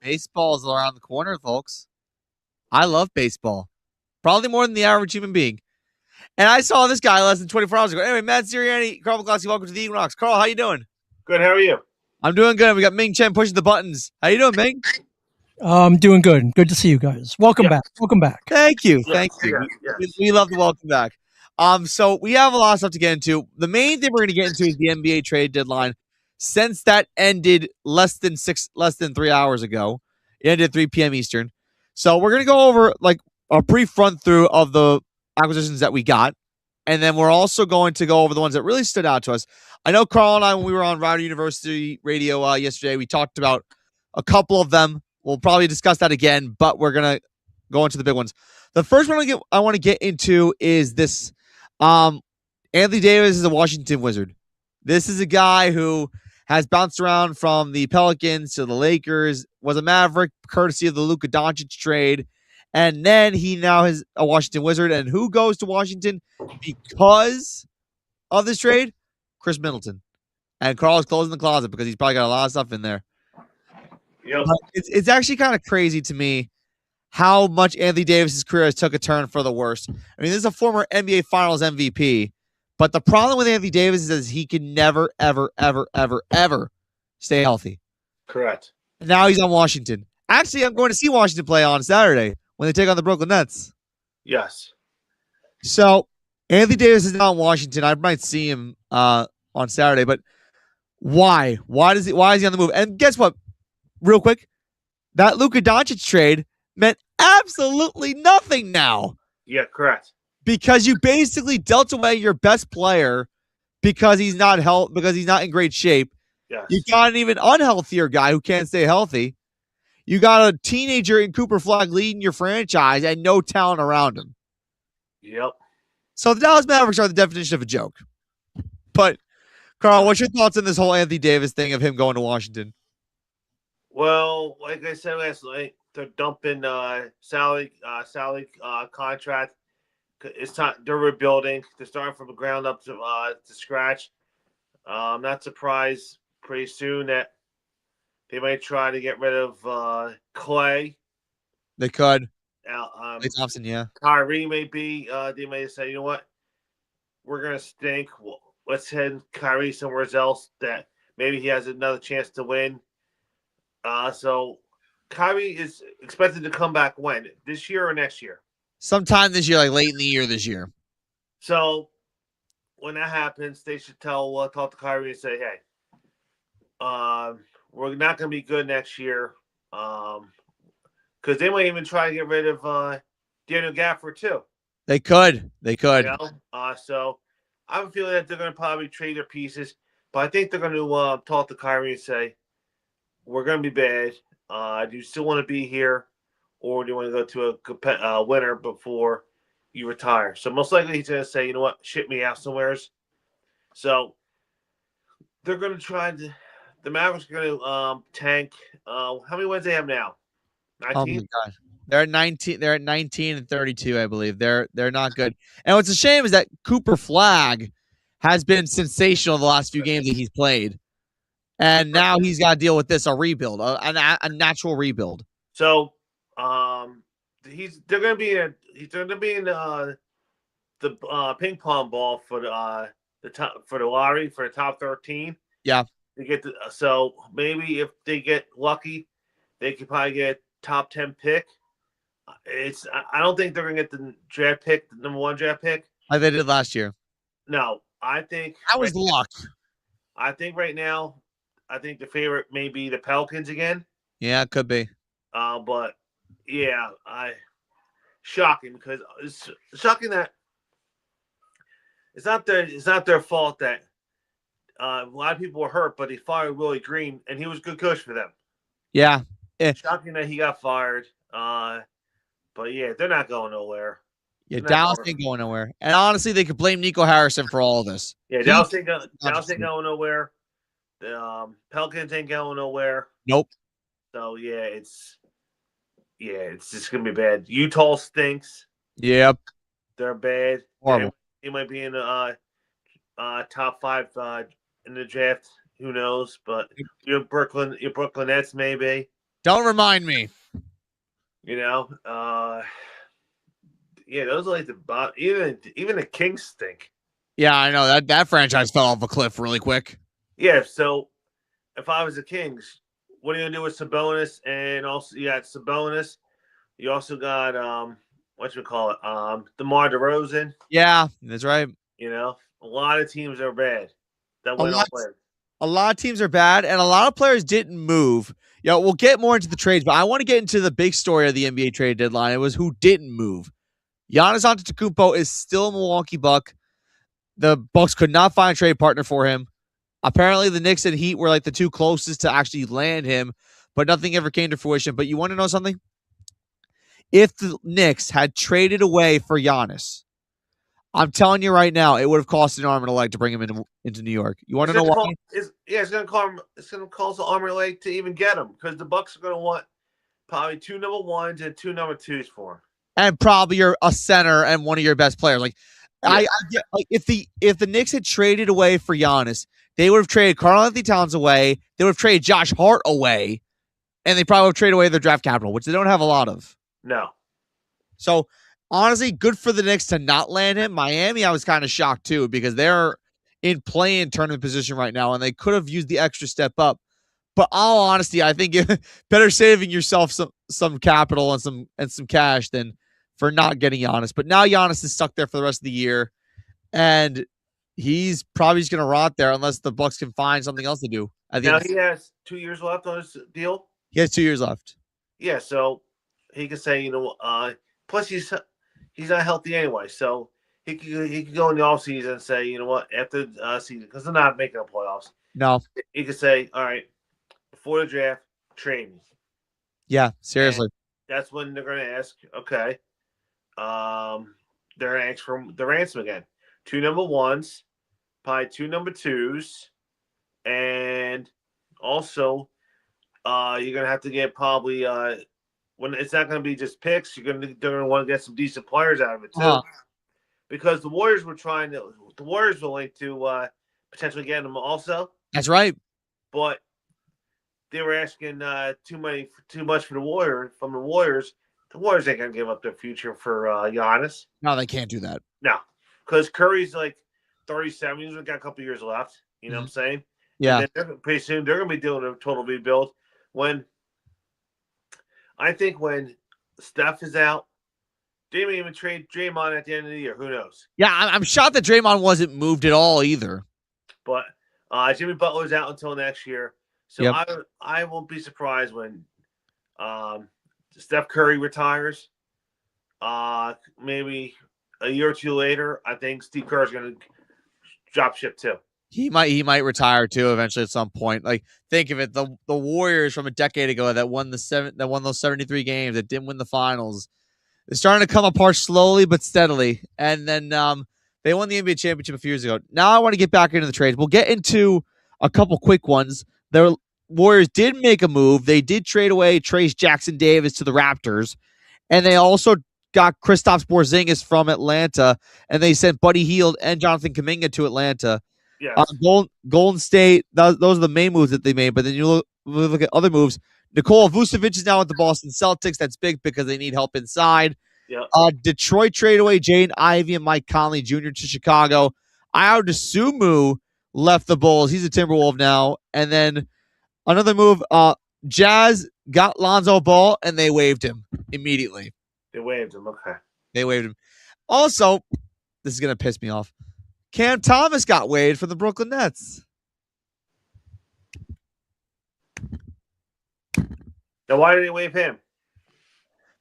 Baseball's around the corner, folks. I love baseball. Probably more than the average human being. And I saw this guy less than 24 hours ago. Anyway, Matt Siriani, Carl Maglowski, welcome to the Equinox. Carl, how you doing? Good. How are you? I'm doing good. We got Ming Chen pushing the buttons. How you doing, Ming? I'm doing good. Good to see you guys. Welcome back. Welcome back. Thank you. Yes, Thank you. yes. We love the welcome back. So we have a lot of stuff to get into. The main thing we're going to get into is the NBA trade deadline. Since that ended less than 3 hours ago, it ended at 3 p.m. Eastern. So we're going to go over like a brief run through of the acquisitions that we got. And then we're also going to go over the ones that really stood out to us. I know Carl and I, when we were on Rider University Radio yesterday, we talked about a couple of them. We'll probably discuss that again, but we're going to go into the big ones. The first one I want to get into is this. Anthony Davis is a Washington Wizard. This is a guy who has bounced around from the Pelicans to the Lakers, was a Maverick courtesy of the Luka Doncic trade, and then he now is a Washington Wizard. And who goes to Washington because of this trade? Chris Middleton. And Carl's closing the closet because he's probably got a lot of stuff in there. Yep. But it's actually kind of crazy to me how much Anthony Davis's career has took a turn for the worst. I mean, this is a former NBA Finals MVP, but the problem with Anthony Davis is he can never, ever, ever, ever, ever stay healthy. Correct. And now he's on Washington. Actually, I'm going to see Washington play on Saturday when they take on the Brooklyn Nets. Yes. So Anthony Davis is now in Washington. I might see him on Saturday, but why? Why is he on the move? And guess what? Real quick, that Luka Doncic trade meant absolutely nothing now. Yeah, correct. Because you basically dealt away your best player because he's not in great shape. Yes. You got an even unhealthier guy who can't stay healthy. You got a teenager in Cooper Flag leading your franchise and no talent around him. Yep. So the Dallas Mavericks are the definition of a joke. But Carl, what's your thoughts on this whole Anthony Davis thing of him going to Washington? Well, like I said last night, they're dumping salary contract. It's time they're rebuilding. They're starting from the ground up to scratch. I'm not surprised pretty soon that they might try to get rid of Clay. They could. Clay Thompson, yeah. Kyrie may be. They may say, you know what, we're gonna stink. Well, let's send Kyrie somewhere else that maybe he has another chance to win. So Kyrie is expected to come back when? This year or next year? Sometime this year, like late in the year this year. So when that happens, they should talk to Kyrie and say, hey, we're not going to be good next year. Because they might even try to get rid of Daniel Gafford too. They could. You know? So I have a feeling that they're going to probably trade their pieces. But I think they're going to talk to Kyrie and say, we're going to be bad. Do you still want to be here, or do you want to go to a winner before you retire? So most likely he's going to say, you know what, ship me out somewheres. So they're going to try to – the Mavericks are going to tank. How many wins do they have now? 19? Oh, my God. They're at 19. They're at 19 and 32, I believe. They're not good. And what's a shame is that Cooper Flag has been sensational the last few games that he's played. And now he's got to deal with this, a rebuild, a natural rebuild. So, they're going to be in the ping pong ball for the lottery for the top 13. Yeah. So maybe if they get lucky, they could probably get a top 10 pick. I don't think they're going to get the draft pick, the number 1 draft pick, like they did last year. No, I think that was luck. I think right now. I think the favorite may be the Pelicans again. Yeah, it could be. But yeah, shocking because it's shocking that it's not their fault that a lot of people were hurt, but they fired Willie Green and he was a good coach for them. Yeah, shocking that he got fired. But yeah, they're not going nowhere. Yeah, Dallas ain't going nowhere. And honestly, they could blame Nico Harrison for all of this. Yeah, Dallas ain't going nowhere. The Pelicans ain't going nowhere. Nope. So it's just gonna be bad. Utah stinks. Yep. They're bad. Horrible. They might be in the top 5 in the draft. Who knows? But your Brooklyn Nets maybe. Don't remind me. You know, yeah, those are like even the Kings stink. Yeah, I know that franchise fell off a cliff really quick. Yeah, so if I was the Kings, what are you gonna do with Sabonis? And also you got Sabonis. You also got what you call it, DeMar DeRozan. Yeah, that's right. You know, a lot of teams are bad that A went lot, all in. a lot of teams are bad, and a lot of players didn't move. Yeah, we'll get more into the trades, but I want to get into the big story of the NBA trade deadline. It was who didn't move. Giannis Antetokounmpo is still a Milwaukee Buck. The Bucks could not find a trade partner for him. Apparently, the Knicks and Heat were like the two closest to actually land him, but nothing ever came to fruition. But you want to know something? If the Knicks had traded away for Giannis, I'm telling you right now, it would have cost an arm and a leg to bring him into New York. You want to know why? It's gonna call him. It's gonna cost an arm and a leg to even get him because the Bucks are gonna want probably 2 number 1s and 2 number 2s for him, and probably you're a center and one of your best players. Like I get like if the Knicks had traded away for Giannis, they would have traded Karl-Anthony Towns away. They would have traded Josh Hart away, and they probably would have traded away their draft capital, which they don't have a lot of. No. So honestly, good for the Knicks to not land him. Miami, I was kind of shocked too because they're in play-in tournament position right now, and they could have used the extra step up. But all honesty, I think better saving yourself some capital and some cash than for not getting Giannis. But now Giannis is stuck there for the rest of the year, and he's probably just going to rot there unless the Bucks can find something else to do. Now he has 2 years left on his deal. He has 2 years left. Yeah, so he can say, plus he's not healthy anyway, so he could go in the offseason and say, you know what, after the season, because they're not making the playoffs. No. He could say, all right, before the draft, trade me. Yeah, seriously. And that's when they're going to ask, okay, they're going to ask for the ransom again. 2 number 1s, probably 2 number 2s, and also you're going to have to get probably when it's not going to be just picks, they're going to want to get some decent players out of it too. Because the Warriors were linked to potentially getting them also. That's right. But they were asking too much from the Warriors. The Warriors ain't gonna give up their future for Giannis. No, they can't do that. No, because Curry's like 37. He's got a couple years left. You know what I'm saying? Yeah. And pretty soon they're gonna be doing a total rebuild. I think when Steph is out, they may even trade Draymond at the end of the year. Who knows? Yeah, I'm shocked that Draymond wasn't moved at all either. But Jimmy Butler's out until next year. So I won't be surprised when Steph Curry retires. Maybe a year or two later, I think Steve Kerr is going to drop ship too. He might retire too eventually at some point. Like think of it, the Warriors from a decade ago that won those 73 games that didn't win the finals. They're starting to come apart slowly but steadily, and then they won the NBA championship a few years ago. Now I want to get back into the trades. We'll get into a couple quick ones. The Warriors did make a move. They did trade away Trace Jackson Davis to the Raptors, and they also got Kristaps Porzingis from Atlanta, and they sent Buddy Hield and Jonathan Kuminga to Atlanta. Yes. Golden State, those are the main moves that they made, but then you look at other moves. Nikola Vucevic is now at the Boston Celtics. That's big because they need help inside. Yep. Detroit trade away Jaden Ivey and Mike Conley Jr. to Chicago. Ayo Dosunmu left the Bulls. He's a Timberwolf now. And then another move, Jazz got Lonzo Ball, and they waived him immediately. They waived him. Okay. They waived him. Also, this is going to piss me off. Cam Thomas got waived from the Brooklyn Nets. Now, why did they waive him?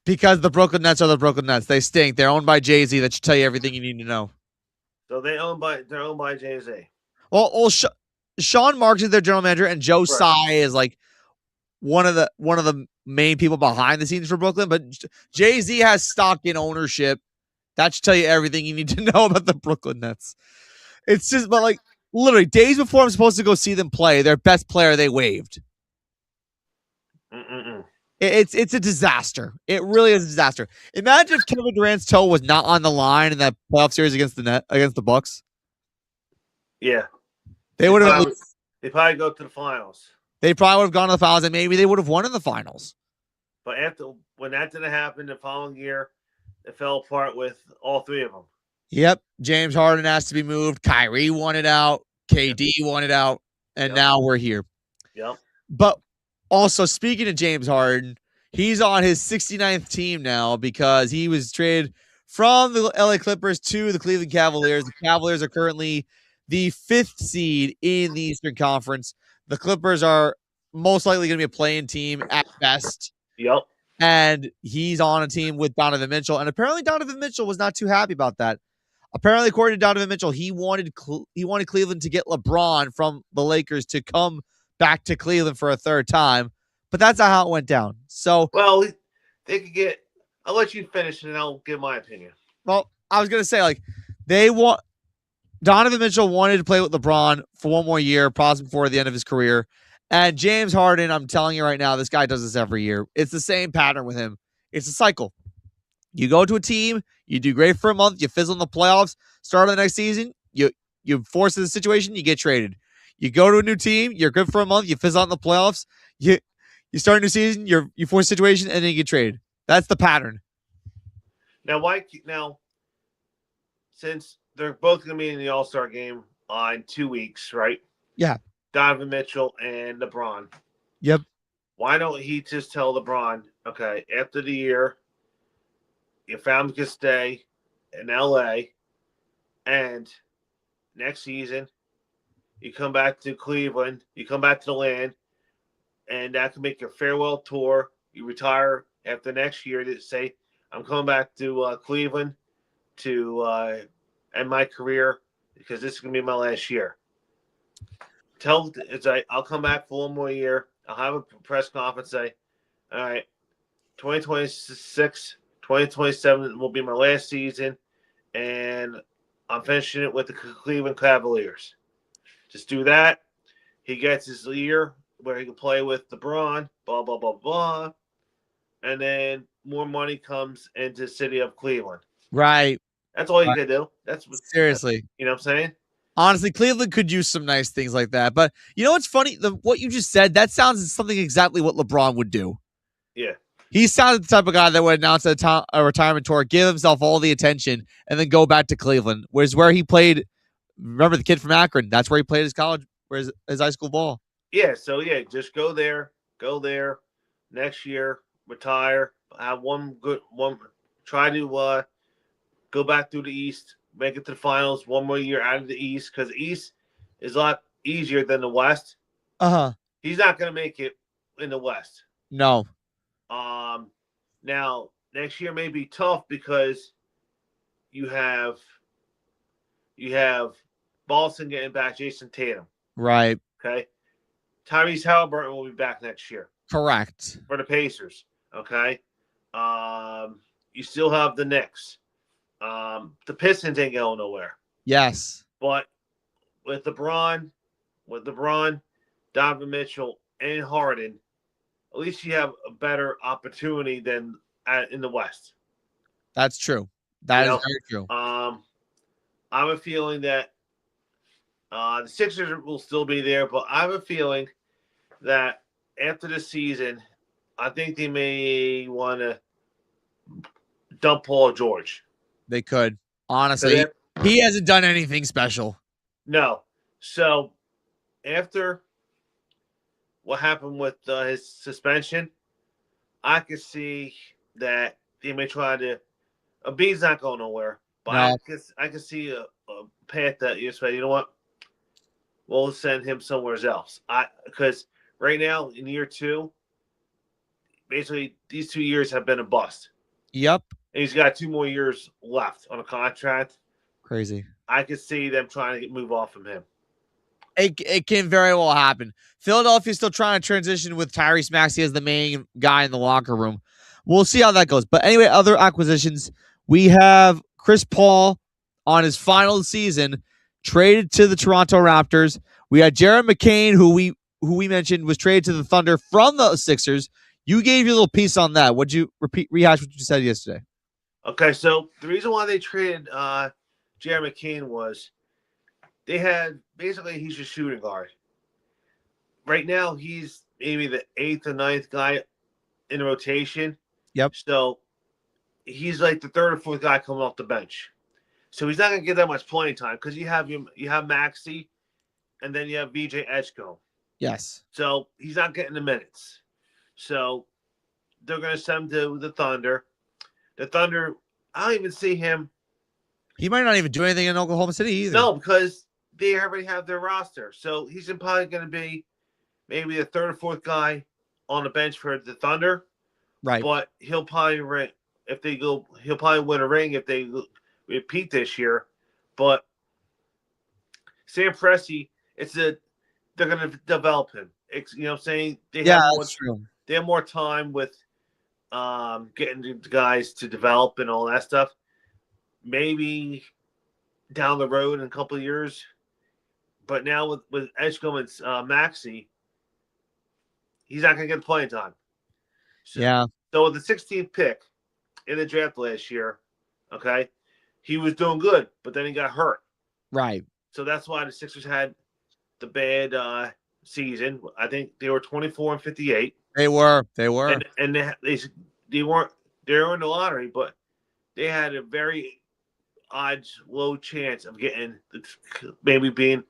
Because the Brooklyn Nets are the Brooklyn Nets. They stink. They're owned by Jay-Z. That should tell you everything you need to know. So they're owned by Jay-Z. Well, Sean Marks is their general manager, and Joe Tsai is like one of the main people behind the scenes for Brooklyn. But Jay-Z has stock in ownership. That should tell you everything you need to know about the Brooklyn Nets. It's just, but like literally days before I'm supposed to go see them play, their best player they waived. It's a disaster. It really is a disaster. Imagine if Kevin Durant's toe was not on the line in that playoff series against the Bucks. Yeah, they would have. They probably go to the finals. they probably would have gone to the finals, and maybe they would have won in the finals. But when that didn't happen the following year, it fell apart with all three of them. Yep. James Harden has to be moved. Kyrie wanted out. KD wanted out. And now we're here. Yep. But also, speaking of James Harden, he's on his 69th team now because he was traded from the LA Clippers to the Cleveland Cavaliers. The Cavaliers are currently the 5th seed in the Eastern Conference. The Clippers are most likely going to be a playing team at best. Yep. And he's on a team with Donovan Mitchell. And apparently Donovan Mitchell was not too happy about that. Apparently, according to Donovan Mitchell, he wanted Cleveland to get LeBron from the Lakers to come back to Cleveland for a third time. But that's not how it went down. So, well, they could get. I'll let you finish, and I'll give my opinion. Well, I was gonna say Donovan Mitchell wanted to play with LeBron for one more year, possibly before the end of his career. And James Harden, I'm telling you right now, this guy does this every year. It's the same pattern with him. It's a cycle. You go to a team, you do great for a month, you fizzle in the playoffs, start of the next season, you force the situation, you get traded. You go to a new team, you're good for a month, you fizzle out in the playoffs, you start a new season, you force a situation, and then you get traded. That's the pattern. Now, since they're both going to be in the All-Star game in 2 weeks, right? Yeah. Donovan Mitchell and LeBron. Yep. Why don't he just tell LeBron, okay, after the year, your family can stay in LA, and next season, you come back to Cleveland, you come back to the land, and that can make your farewell tour. You retire after next year to say, I'm coming back to Cleveland to end my career because this is going to be my last year. I'll come back for one more year. I'll have a press conference, say, all right, 2026, 2027 will be my last season, and I'm finishing it with the Cleveland Cavaliers. Just do that. He gets his year where he can play with LeBron, blah, blah, blah, blah. And then more money comes into the city of Cleveland. Right. That's all you can do. Seriously. You know what I'm saying? Honestly, Cleveland could use some nice things like that. But you know what's funny? What you just said, that sounds something exactly what LeBron would do. Yeah. He sounds the type of guy that would announce a retirement tour, give himself all the attention, and then go back to Cleveland, where he played. Remember the kid from Akron? That's where he played his college, his high school ball. Yeah, so just go there, next year, retire, have one, try to go back through the East, make it to the finals, one more year out of the East, because the East is a lot easier than the West. He's not going to make it in the West. No. Now, next year may be tough because you have Boston getting back Jason Tatum. Right. Okay. Tyrese Halliburton will be back next year. Correct. For the Pacers. Okay. You still have the Knicks. The Pistons ain't going nowhere. Yes. But with LeBron, Donovan Mitchell, and Harden, at least you have a better opportunity than in the West. That's true. That is very true. I have a feeling that the Sixers will still be there, but I have a feeling that after the season, I think they may want to dump Paul George. They could. Honestly, he hasn't done anything special. No. So after what happened with his suspension, I could see that they may try to. B's not going nowhere, but no. I can see a path that you say, you know what, we'll send him somewhere else. Because right now in year 2, basically these 2 years have been a bust. Yep. And he's got 2 more years left on a contract. Crazy. I could see them trying to move off from him. It can very well happen. Philadelphia's still trying to transition with Tyrese Maxey as the main guy in the locker room. We'll see how that goes. But anyway, other acquisitions. We have Chris Paul on his final season, traded to the Toronto Raptors. We had Jared McCain, who we mentioned was traded to the Thunder from the Sixers. You gave your little piece on that. Would you rehash what you said yesterday? Okay, so the reason why they traded Jared McCain was they had basically he's a shooting guard. right now he's maybe the 8th or ninth guy in rotation. Yep. So he's like the 3rd or 4th guy coming off the bench. So he's not going to get that much playing time because you have Maxey, and then you have VJ Edgecombe. Yes. So he's not getting the minutes. So they're going to send him to the Thunder. The Thunder, I don't even see him. He might not even do anything in Oklahoma City either. No, because they already have their roster. So he's probably going to be maybe the 3rd or 4th guy on the bench for the Thunder. Right. But he'll probably he'll probably win a ring if they repeat this year. But Sam Presti, they're going to develop him. You know what I'm saying? That's true. They have more time with getting the guys to develop and all that stuff. Maybe down the road in a couple of years. But now with Edgecombe and Maxey, he's not going to get playing time. So with the 16th pick in the draft last year, okay, he was doing good, but then he got hurt. Right. So that's why the Sixers had the bad season. I think they were 24-58. They were. And they were in the lottery, but they had a very low chance of getting maybe being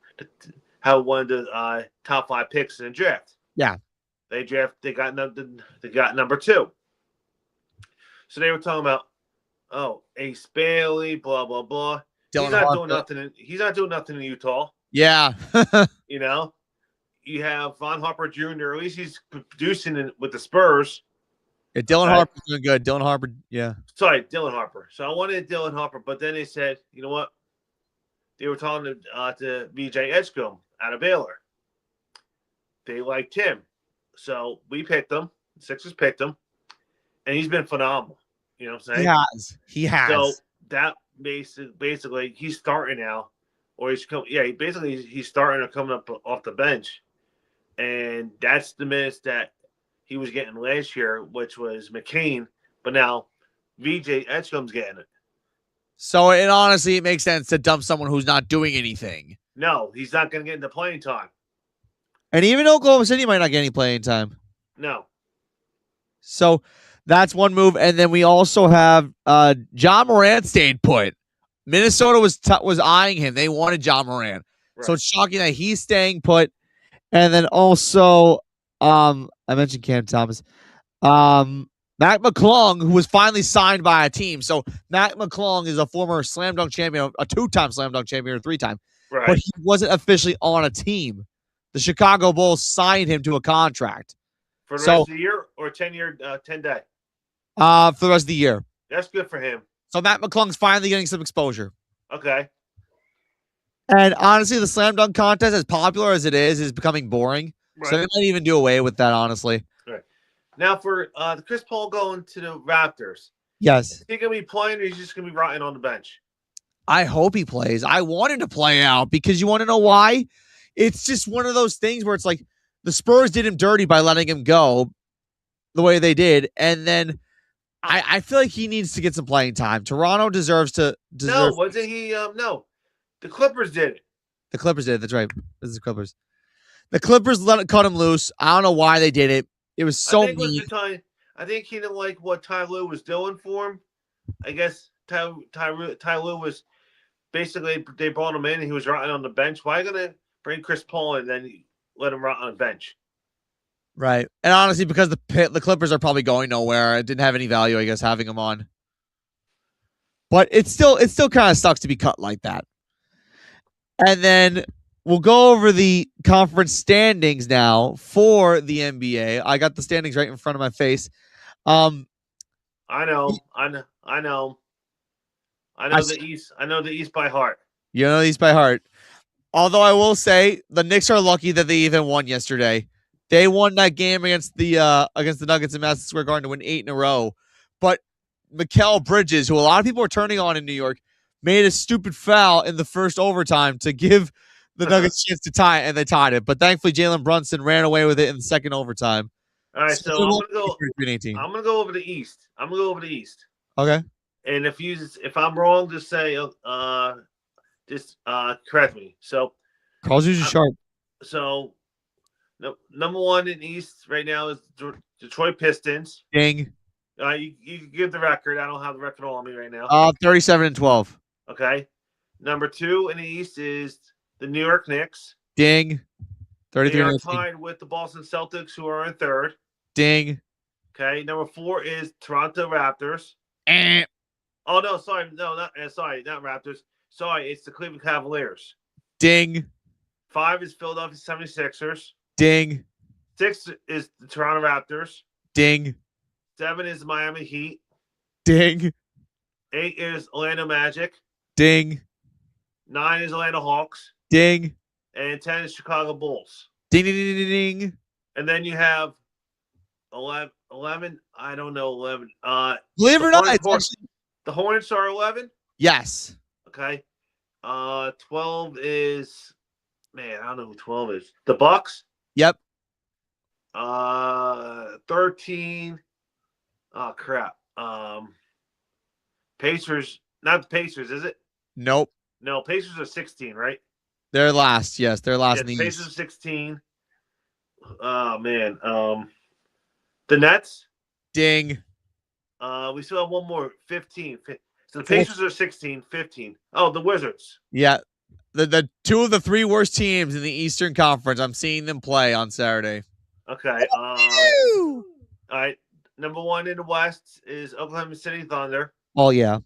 one of the top 5 picks in the draft. Yeah. They got number 2. So they were talking about, Ace Bailey, blah blah blah. He's not doing nothing. He's not doing nothing in Utah. Yeah. You know, you have Von Harper Jr. At least he's producing with the Spurs. Yeah, Dylan Harper's doing good. Dylan Harper, yeah. Sorry, Dylan Harper. So I wanted Dylan Harper, but then they said, you know what? They were talking to VJ Edgecombe out of Baylor. They liked him. So we picked him. The Sixers picked him. And he's been phenomenal. You know what I'm saying? He has. So that basically he's starting now. Or he's starting or coming up off the bench. And that's the minutes that he was getting last year, which was McCain. But now VJ Edgecombe's getting it. So it makes sense to dump someone who's not doing anything. No, he's not going to get into playing time. And even Oklahoma City might not get any playing time. No. So that's one move. And then we also have John Morant stayed put. Minnesota was eyeing him. They wanted John Morant. Right. So it's shocking that he's staying put. And then also, I mentioned Cam Thomas. Mac McClung, who was finally signed by a team. So Mac McClung is a former slam dunk champion, a 2-time slam dunk champion, or 3-time. Right. But he wasn't officially on a team. The Chicago Bulls signed him to a contract. For the rest of the year or 10-year, 10-day? For the rest of the year. That's good for him. So Matt McClung's finally getting some exposure. Okay. And honestly, the slam dunk contest, as popular as it is becoming boring. Right. So they might even do away with that, honestly. Right. Now for the Chris Paul going to the Raptors. Yes. Is he going to be playing or is he just going to be rotting on the bench? I hope he plays. I want him to play out because you want to know why? It's just one of those things where it's like the Spurs did him dirty by letting him go the way they did. And then I feel like he needs to get some playing time. Toronto deserves. No, wasn't he? No. The Clippers did it. The Clippers did it. That's right. This is the Clippers. The Clippers cut him loose. I don't know why they did it. It was so mean. I think he didn't like what Ty Lue was doing for him. I guess Ty Lue was basically, they brought him in and he was rotting on the bench. Why are you going to bring Chris Paul and then let him rot on the bench? Right. And honestly, because the Clippers are probably going nowhere, it didn't have any value, I guess, having him on. But it still kind of sucks to be cut like that. And then we'll go over the conference standings now for the NBA. I got the standings right in front of my face. I know the East. I know the East by heart. You know the East by heart. Although I will say the Knicks are lucky that they even won yesterday. They won that game against the Nuggets in Madison Square Garden to win 8 in a row. But Mikal Bridges, who a lot of people are turning on in New York, made a stupid foul in the first overtime to give the Nuggets a chance to tie it, and they tied it. But thankfully, Jalen Brunson ran away with it in the second overtime. All right, so I'm gonna go over the East. Okay. And if I'm wrong, just say correct me. So Carl's usually sharp. So No, number one in East right now is Detroit Pistons. Ding. You can give the record. I don't have the record on me right now. 37-12. Okay. Number two in the East is the New York Knicks. Ding. They are 33-19. tied with the Boston Celtics, who are in third. Ding. Okay. Number four is Toronto Raptors. Eh. Oh no, sorry, no, not Raptors. Sorry, it's the Cleveland Cavaliers. Ding. 5 is Philadelphia 76ers. Ding. 6 is the Toronto Raptors. Ding. 7 is Miami Heat. Ding. 8 is Orlando Magic. Ding. 9 is Atlanta Hawks. Ding. And 10 is Chicago Bulls. Ding. Ding. Ding. Ding. Ding. And then you have 11. I don't know 11. Believe it or not, it's actually... the Hornets are 11. Yes. Okay. 12 is, man, I don't know who 12 is. The Bucks. Yep. 13. Oh crap. Pacers. Not the Pacers, is it? Nope. No, Pacers are 16, right? They're last. Yes, they're last in the Pacers East. 16. Oh man. The Nets. Ding. We still have one more. 15. So the Pacers are 16. 15. Oh, the Wizards. Yeah. The two of the three worst teams in the Eastern Conference. I'm seeing them play on Saturday. Okay. All right. Number 1 in the West is Oklahoma City Thunder. Oh yeah.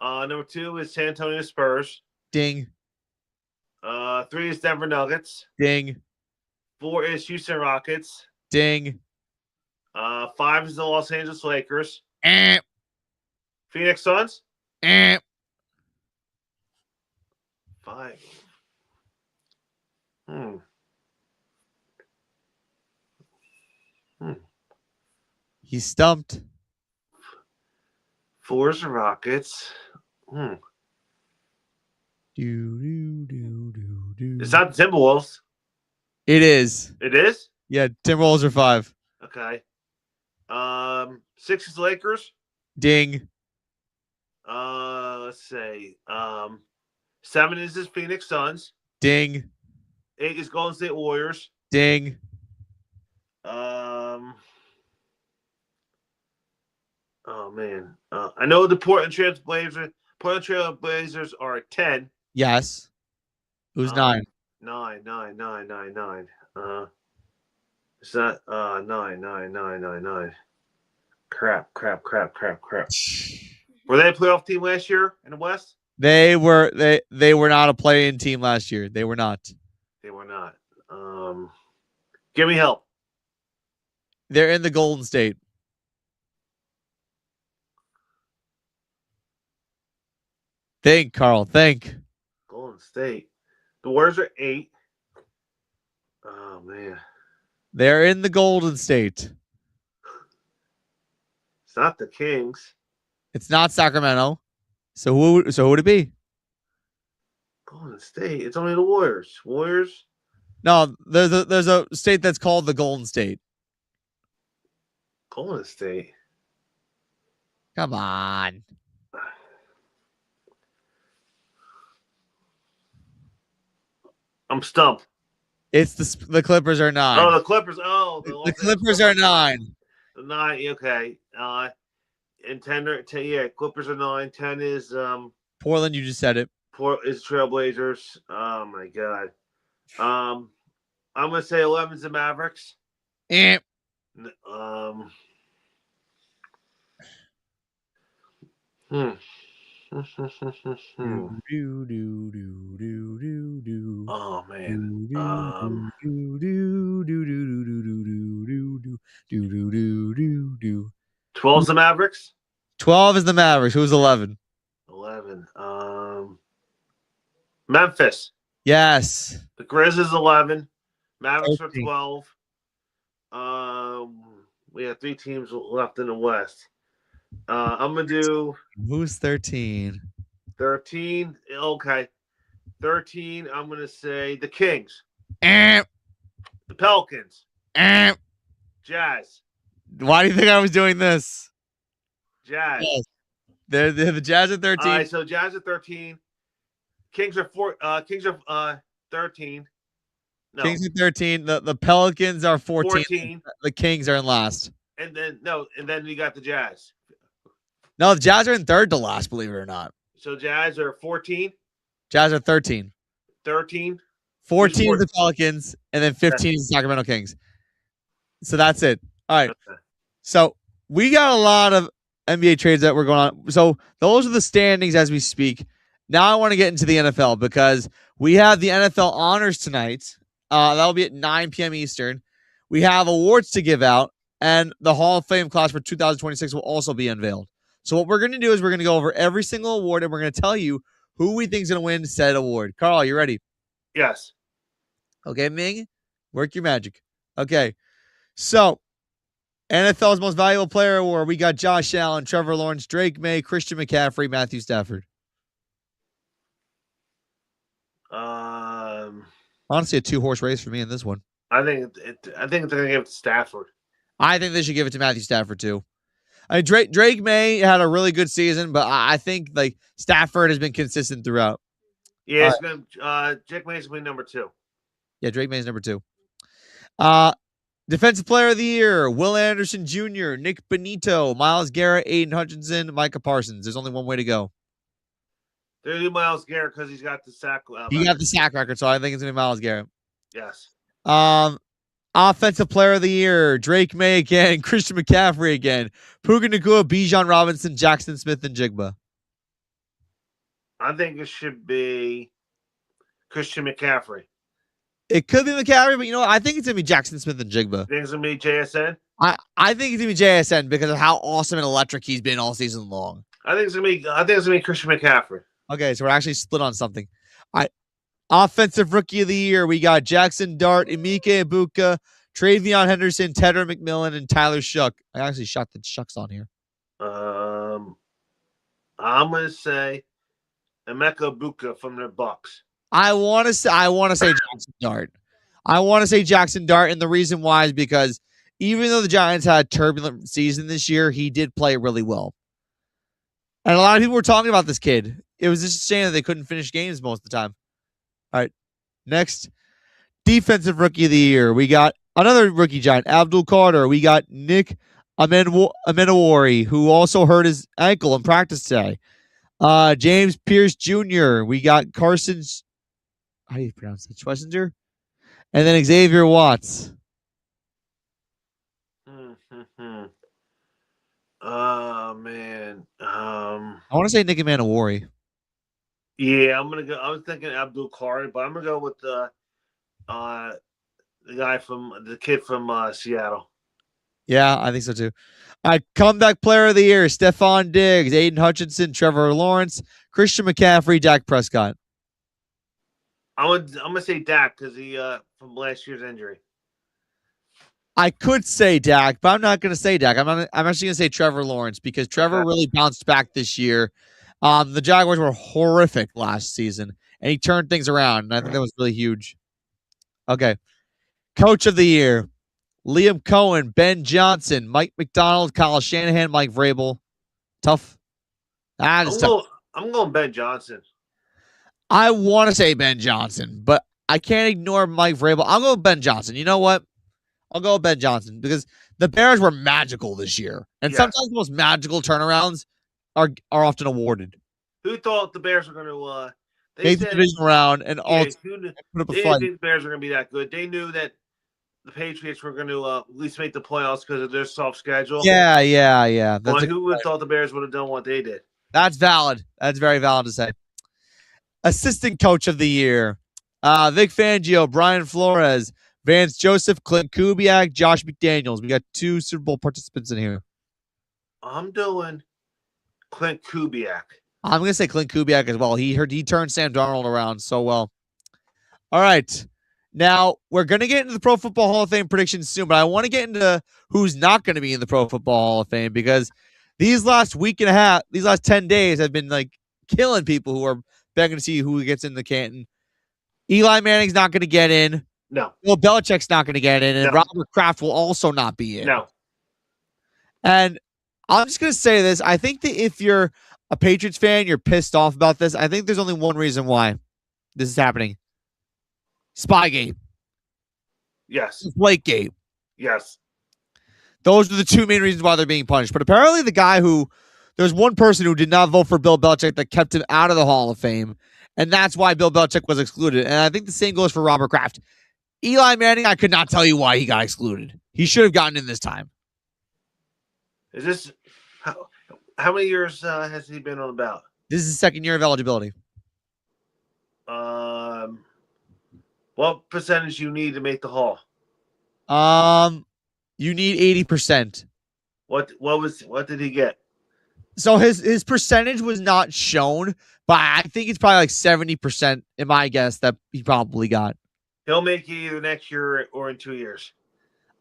Number 2 is San Antonio Spurs. Ding. 3 is Denver Nuggets. Ding. 4 is Houston Rockets. Ding. 5 is the Los Angeles Lakers. Eh. Phoenix Suns. Eh. 5. He's stumped. 4 is the Rockets. It's not the Timberwolves. It is. It is? Yeah, Timberwolves are 5. Okay. 6 is the Lakers. Ding. Let's say 7 is the Phoenix Suns. Ding. 8 is Golden State Warriors. Ding. Oh man. I know the Portland Trail Blazers are at 10. Yes. Who's 9? 9. Is that 9. Crap. Were they a playoff team last year in the West? They were not a play-in team last year. They were not. They were not. Give me help. They're in the Golden State. Think, Carl. Think. Golden State. The Warriors are 8. Oh man. They're in the Golden State. It's not the Kings. It's not Sacramento. So who would it be? Golden State. It's only the Warriors. Warriors. No, there's a state that's called the Golden State. Golden State. Come on. I'm stumped. It's the Clippers are 9. Oh, the Clippers. Oh, the Clippers are 9. The 9. Okay. And 10. Yeah, Clippers are 9. 10 is Portland. You just said it. Is Trailblazers. Oh my God. I'm gonna say 11 is the Mavericks. Eh. Oh man. 12 is the Mavericks. 12 is the Mavericks. Who's 11? 11. Memphis. Yes. The Grizzlies 11. Mavericks are 13. 12. We have 3 teams left in the West. I'm gonna do. Who's 13? 13. Okay. 13. I'm gonna say the Kings. Eh. The Pelicans. Eh. Jazz. Why do you think I was doing this? Jazz. Yes. They're the Jazz at 13. All right, so Jazz at 13. Kings are 13. No. Kings are 13. The Pelicans are 14. 14. The Kings are in last. And then you got the Jazz. No, the Jazz are in third to last, believe it or not. So Jazz are 14. Jazz are 13. 13. 14 is the Pelicans, and then 15 is the Sacramento Kings. So that's it. All right. Okay. So we got a lot of NBA trades that were going on. So those are the standings as we speak. Now I want to get into the NFL because we have the NFL honors tonight. That'll be at 9 p.m. Eastern. We have awards to give out, and the Hall of Fame class for 2026 will also be unveiled. So what we're going to do is we're going to go over every single award, and we're going to tell you who we think is going to win said award. Carl, you ready? Yes. Okay, Ming, work your magic. Okay, so NFL's Most Valuable Player Award, we got Josh Allen, Trevor Lawrence, Drake May, Christian McCaffrey, Matthew Stafford. Honestly, a two-horse race for me in this one. I think they're gonna give it to Stafford. I think they should give it to Matthew Stafford too. I mean, Drake May had a really good season, but I think like Stafford has been consistent throughout. Yeah, it's gonna Drake May's gonna be number 2. Yeah, Drake May's number 2. Defensive Player of the Year: Will Anderson Jr., Nick Benito, Myles Garrett, Aiden Hutchinson, Micah Parsons. There's only one way to go. They're gonna do Myles Garrett because he's got the sack. He got the sack record, so I think it's gonna be Myles Garrett. Yes. Offensive Player of the Year: Drake May again, Christian McCaffrey again, Puka Nacua, Bijan Robinson, Jackson Smith, and Jigba. I think it should be Christian McCaffrey. It could be McCaffrey, but you know what? I think it's gonna be Jackson Smith and Jigba. Think it's gonna be JSN? I think it's gonna be JSN because of how awesome and electric he's been all season long. I think it's gonna be Christian McCaffrey. Okay, so we're actually split on something. All right. Offensive Rookie of the Year, we got Jackson Dart, Emeka Ibuka, Travion Henderson, Tedder McMillan, and Tyler Shuck. I actually shot the Shucks on here. I'm gonna say Emeka Ibuka from the Bucks. I want to say Jackson Dart. I want to say Jackson Dart, and the reason why is because even though the Giants had a turbulent season this year, he did play really well. And a lot of people were talking about this kid. It was just a shame that they couldn't finish games most of the time. All right, next, Defensive Rookie of the Year. We got another rookie Giant, Abdul Carter. We got Nick Amenawari, who also hurt his ankle in practice today. James Pierce Jr. We got Carson's, how do you pronounce it? Schlesinger? And then Xavier Watts. Oh man. I want to say Nick Amenawari. Yeah, I'm gonna go. I was thinking Abdul Carter, but I'm gonna go with the kid from Seattle. Yeah, I think so too. All right, Comeback Player of the Year: Stephon Diggs, Aiden Hutchinson, Trevor Lawrence, Christian McCaffrey, Dak Prescott. I'm gonna say Dak because he from last year's injury. I could say Dak, but I'm not going to say Dak. I'm actually going to say Trevor Lawrence because Trevor really bounced back this year. The Jaguars were horrific last season, and he turned things around, and I think that was really huge. Okay. Coach of the Year: Liam Cohen, Ben Johnson, Mike McDonald, Kyle Shanahan, Mike Vrabel. Tough. Tough. I'm going Ben Johnson. I want to say Ben Johnson, but I can't ignore Mike Vrabel. I'll go with Ben Johnson. You know what? I'll go with Ben Johnson because the Bears were magical this year. And sometimes the most magical turnarounds are often awarded. Who thought the Bears were going to make the division round and also put up a fight? They didn't think the Bears were going to be that good. They knew that the Patriots were going to at least make the playoffs because of their soft schedule. Yeah. But who would have thought the Bears would have done what they did? That's valid. That's very valid to say. Assistant Coach of the Year: Vic Fangio, Brian Flores, Vance Joseph, Clint Kubiak, Josh McDaniels. We got 2 Super Bowl participants in here. I'm doing Clint Kubiak. I'm going to say Clint Kubiak as well. He turned Sam Darnold around so well. All right. Now, we're going to get into the Pro Football Hall of Fame predictions soon, but I want to get into who's not going to be in the Pro Football Hall of Fame because these last week and a half, these last 10 days have been like killing people who are begging to see who gets in the Canton. Eli Manning's not going to get in. No. Bill Belichick's not going to get in, and Robert Kraft will also not be in. No. And I'm just going to say this. I think that if you're a Patriots fan, you're pissed off about this. I think there's only one reason why this is happening. Spygate. Yes. Deflategate. Yes. Those are the two main reasons why they're being punished. But apparently there's one person who did not vote for Bill Belichick that kept him out of the Hall of Fame. And that's why Bill Belichick was excluded. And I think the same goes for Robert Kraft. Eli Manning, I could not tell you why he got excluded. He should have gotten in this time. Is this how many years has he been on the ballot? This is his second year of eligibility. What percentage you need to make the Hall? You need 80%. What did he get? So his percentage was not shown, but I think it's probably like 70% in my guess that he probably got. He'll make it either next year or in 2 years.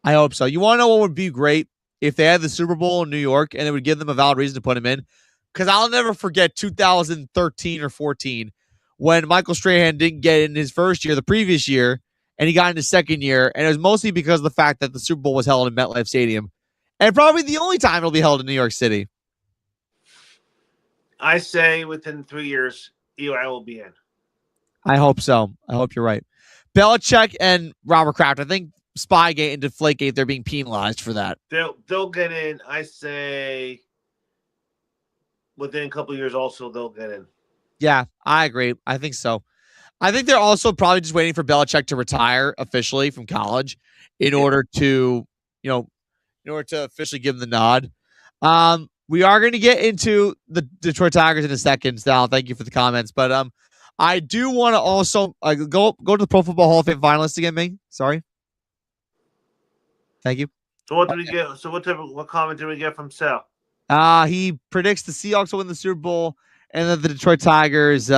I hope so. You want to know what would be great? If they had the Super Bowl in New York and it would give them a valid reason to put him in. Because I'll never forget 2013 or 14 when Michael Strahan didn't get in his first year, the previous year, and he got in his second year. And it was mostly because of the fact that the Super Bowl was held in MetLife Stadium. And probably the only time it'll be held in New York City. I say within 3 years, Eli will be in. I hope so. I hope you're right. Belichick and Robert Kraft, I think Spygate and Deflategate, they're being penalized for that. They'll get in. I say within a couple of years also they'll get in. Yeah, I agree. I think so. I think they're also probably just waiting for Belichick to retire officially from college in order to officially give him the nod. We are going to get into the Detroit Tigers in a second, Sal. Thank you for the comments. But I do want to also go to the Pro Football Hall of Fame finalists again, Ming. Sorry. Thank you. So what did we get? So what comment did we get from Sal? He predicts the Seahawks will win the Super Bowl and that the Detroit Tigers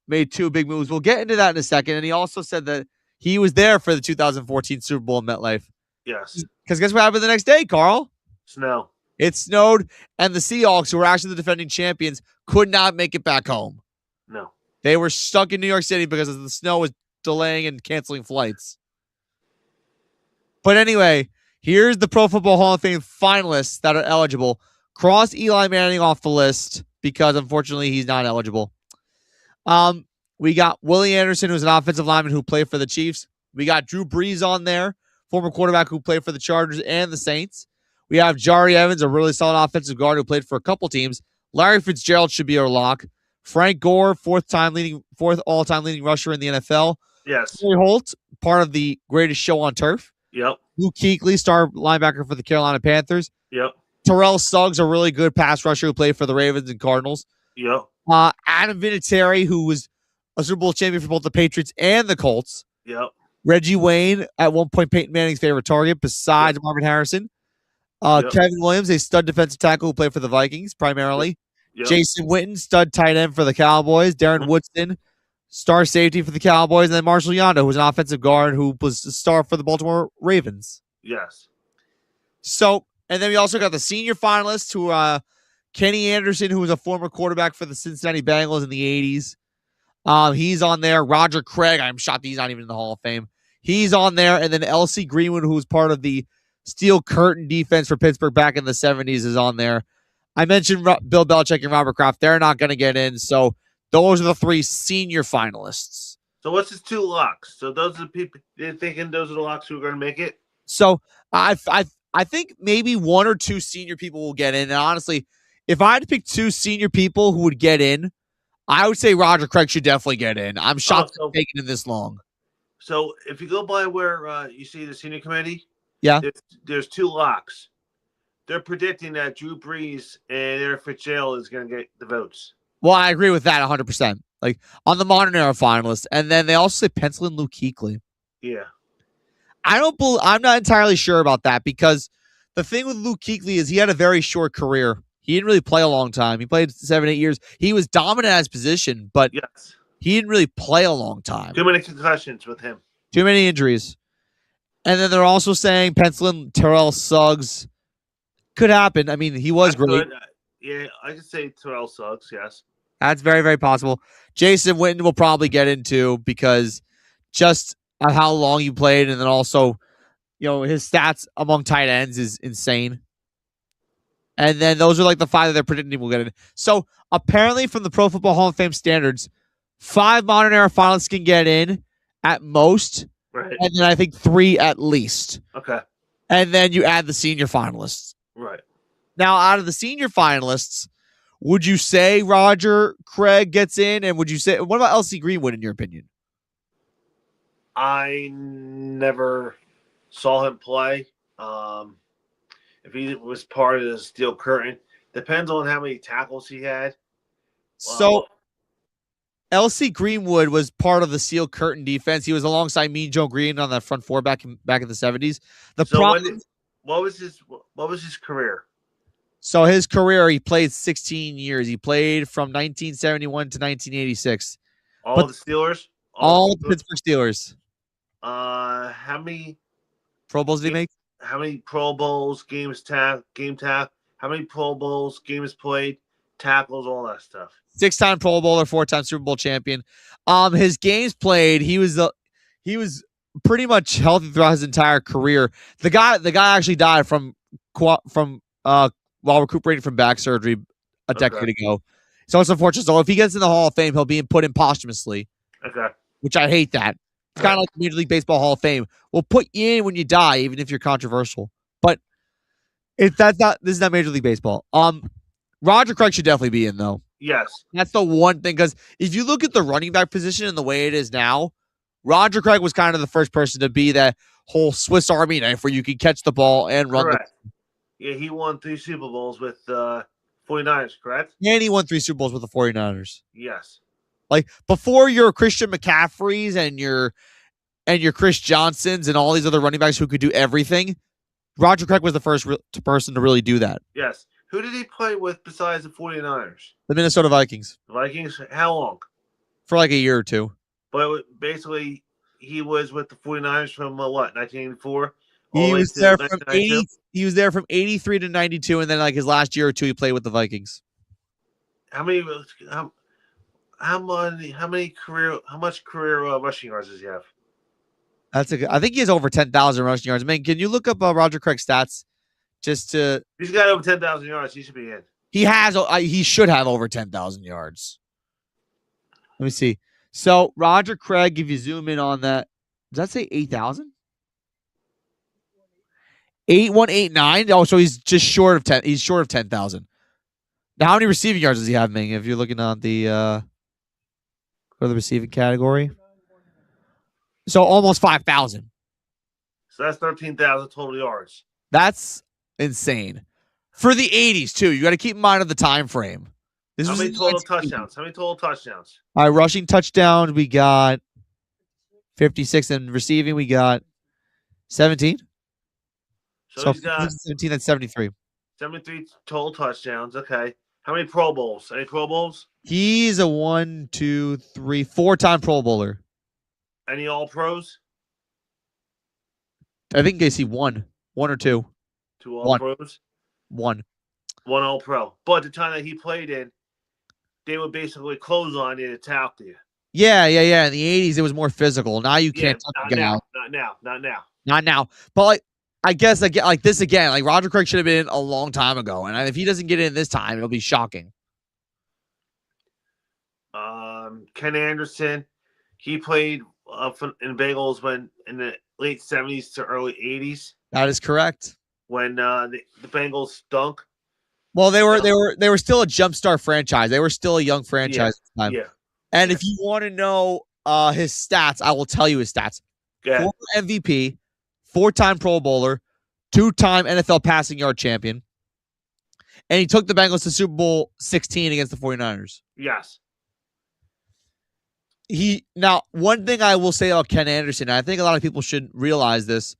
made two big moves. We'll get into that in a second. And he also said that he was there for the 2014 Super Bowl in MetLife. Yes. Because guess what happened the next day, Carl? Snow. It snowed, and the Seahawks, who were actually the defending champions, could not make it back home. No. They were stuck in New York City because the snow was delaying and canceling flights. But anyway, here's the Pro Football Hall of Fame finalists that are eligible. Cross Eli Manning off the list because, unfortunately, he's not eligible. We got Willie Anderson, who's an offensive lineman who played for the Chiefs. We got Drew Brees on there, former quarterback who played for the Chargers and the Saints. We have Jari Evans, a really solid offensive guard who played for a couple teams. Larry Fitzgerald should be our lock. Frank Gore, fourth all-time leading rusher in the NFL. Yes. Terry Holt, part of the greatest show on turf. Yep. Luke Kuechly, star linebacker for the Carolina Panthers. Yep. Terrell Suggs, a really good pass rusher who played for the Ravens and Cardinals. Yep. Adam Vinatieri, who was a Super Bowl champion for both the Patriots and the Colts. Yep. Reggie Wayne, at one point Peyton Manning's favorite target, besides Marvin Harrison. Kevin Williams, a stud defensive tackle who played for the Vikings primarily. Yep. Jason Witten, stud tight end for the Cowboys. Darren Woodson, star safety for the Cowboys. And then Marshall Yanda, who was an offensive guard who was a star for the Baltimore Ravens. Yes. So, and then we also got the senior finalists who Kenny Anderson, who was a former quarterback for the Cincinnati Bengals in the 80s. He's on there. Roger Craig, I'm shocked he's not even in the Hall of Fame. He's on there. And then L.C. Greenwood, who was part of the Steel Curtain defense for Pittsburgh back in the 70s, is on there. I mentioned Bill Belichick and Robert Kraft. They're not going to get in. So those are the three senior finalists. So what's his two locks? So those are the people they're thinking those are the locks who are going to make it? So I think maybe one or two senior people will get in. And honestly, if I had to pick two senior people who would get in, I would say Roger Craig should definitely get in. I'm shocked it's taken in this long. So if you go by where you see the senior committee, yeah, there's two locks. They're predicting that Drew Brees and Eric Fitzgerald is going to get the votes. Well, I agree with that 100%. Like on the modern era finalists, and then they also say pencil in Luke Kuechly. Yeah, I'm not entirely sure about that because the thing with Luke Kuechly is he had a very short career. He didn't really play a long time. He played 7-8 years. He was dominant at his position, but he didn't really play a long time. Too many concussions with him. Too many injuries. And then they're also saying pencil in Terrell Suggs. Could happen. I mean, he was great. Yeah, I could say Terrell Suggs, yes. That's very, very possible. Jason Witten will probably get into because just of how long you played, and then also, his stats among tight ends is insane. And then those are like the five that they're predicting will get in. So apparently, from the Pro Football Hall of Fame standards, 5 modern era finalists can get in at most. Right. and then I think 3 at least. Okay. And then you add the senior finalists. Right. Now, out of the senior finalists, would you say Roger Craig gets in? And would you say, what about LC Greenwood, in your opinion? I never saw him play. If he was part of the Steel Curtain, depends on how many tackles he had. So, LC Greenwood was part of the Steel Curtain defense. He was alongside Mean Joe Green on that front four back in the 70s. What was his career? So his career, he played 16 years. He played from 1971 to 1986. The Steelers? All the Pittsburgh Steelers. How many Pro Bowls did he make? How many Pro Bowls, game tap? How many Pro Bowls, games played, tackles, all that stuff? 6-time Pro Bowler, 4-time Super Bowl champion. His games played, he was pretty much healthy throughout his entire career. The guy actually died from while recuperating from back surgery a decade ago. So it's unfortunate. So if he gets in the Hall of Fame, he'll be put in posthumously. Okay. Which I hate that. It's kind of like the Major League Baseball Hall of Fame. We'll put you in when you die, even if you're controversial. But this is not Major League Baseball. Roger Craig should definitely be in, though. Yes. That's the one thing, because if you look at the running back position and the way it is now, Roger Craig was kind of the first person to be that whole Swiss Army knife where you can catch the ball and run. Correct. Yeah, he won 3 Super Bowls with 49ers, correct? And he won 3 Super Bowls with the 49ers. Yes. Like, before your Christian McCaffreys and your Chris Johnsons and all these other running backs who could do everything, Roger Craig was the first person to really do that. Yes. Who did he play with besides the 49ers? The Minnesota Vikings. The Vikings? How long? For like a year or two. But basically, he was with the 49ers from, 1984? He was there from 80. He was there from 83 to 92, and then like his last year or two, he played with the Vikings. How much career rushing yards does he have? I think he has over 10,000 rushing yards. Man, can you look up Roger Craig's stats? He's got over 10,000 yards. He should be in. He should have over 10,000 yards. Let me see. So Roger Craig, if you zoom in on that, does that say 8,000? 8189. Oh, so he's just short of 10. He's short of 10,000. Now, how many receiving yards does he have, Ming? If you're looking on the go to the receiving category, so almost 5,000. So that's 13,000 total yards. That's insane for the 80s too. You got to keep in mind of the time frame. How many total touchdowns? All right, rushing touchdowns, we got 56, and receiving, we got 17. So he's got 17, that's 73. 73 total touchdowns. Okay. How many Pro Bowls? Any Pro Bowls? He's a 4-time Pro Bowler. Any All Pros? I think I see one or two. 2 All Pros? One All Pro. But the time that he played in, they would basically close on you to tackle you. Yeah. In the 80s, it was more physical. Now you can't touch a guy. Not now. But like, I guess like this again, like Roger Craig should have been in a long time ago. And if he doesn't get in this time, it'll be shocking. Ken Anderson, he played in Bengals in the late 70s to early 80s. That is correct. When the Bengals stunk. Well, they were still a jumpstart franchise. They were still a young franchise at the time. Yeah. And if you want to know his stats, I will tell you his stats. Former MVP, 4-time Pro Bowler, 2-time NFL passing yard champion. And he took the Bengals to Super Bowl 16 against the 49ers. Yes. Now, one thing I will say about Ken Anderson, and I think a lot of people should realize this,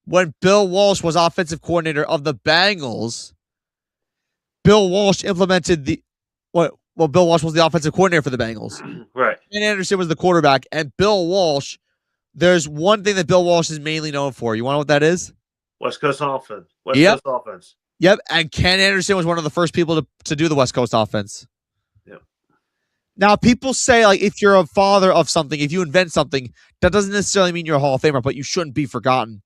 when Bill Walsh was offensive coordinator of the Bengals, Bill Walsh implemented Bill Walsh was the offensive coordinator for the Bengals. Right. Ken Anderson was the quarterback, and Bill Walsh, there's one thing that Bill Walsh is mainly known for. You want to know what that is? West Coast offense. Coast offense. Yep, and Ken Anderson was one of the first people to do the West Coast offense. Yep. Now, people say, like, if you're a father of something, if you invent something, that doesn't necessarily mean you're a Hall of Famer, but you shouldn't be forgotten.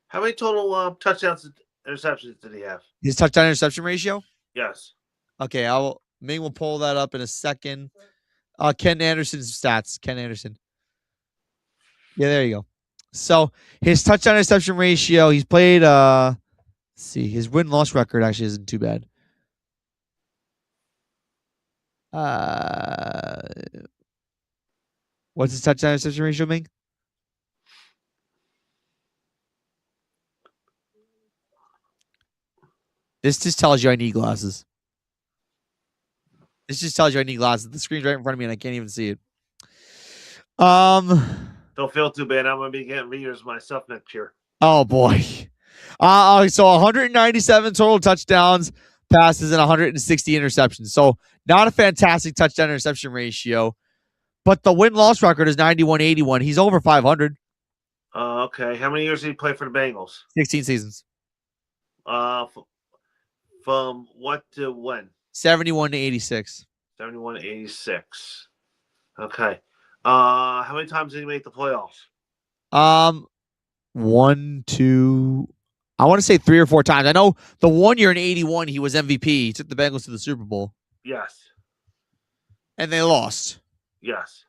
How many total touchdowns and interceptions did he have? His touchdown interception ratio? Yes. Okay, Ming will pull that up in a second. Ken Anderson's stats. Ken Anderson. Yeah, there you go. So his touchdown interception ratio, he's played let's see, his win-loss record actually isn't too bad. Uh what's his touchdown interception ratio, Ming? This just tells you I need glasses. This just tells you I need glasses. The screen's right in front of me and I can't even see it. Don't feel too bad. I'm gonna be getting readers myself next year. Oh boy. So 197 total touchdowns, passes, and 160 interceptions. So not a fantastic touchdown interception ratio, but the win-loss record is 91-81. He's over 500. Okay. How many years did he play for the Bengals? 16 seasons. From what to when? 71-86. 71-86. Okay. How many times did he make the playoffs? 1, 2, I want to say 3 or 4 times. I know the one year in 81 he was MVP. He took the Bengals to the Super Bowl. Yes. And they lost. Yes.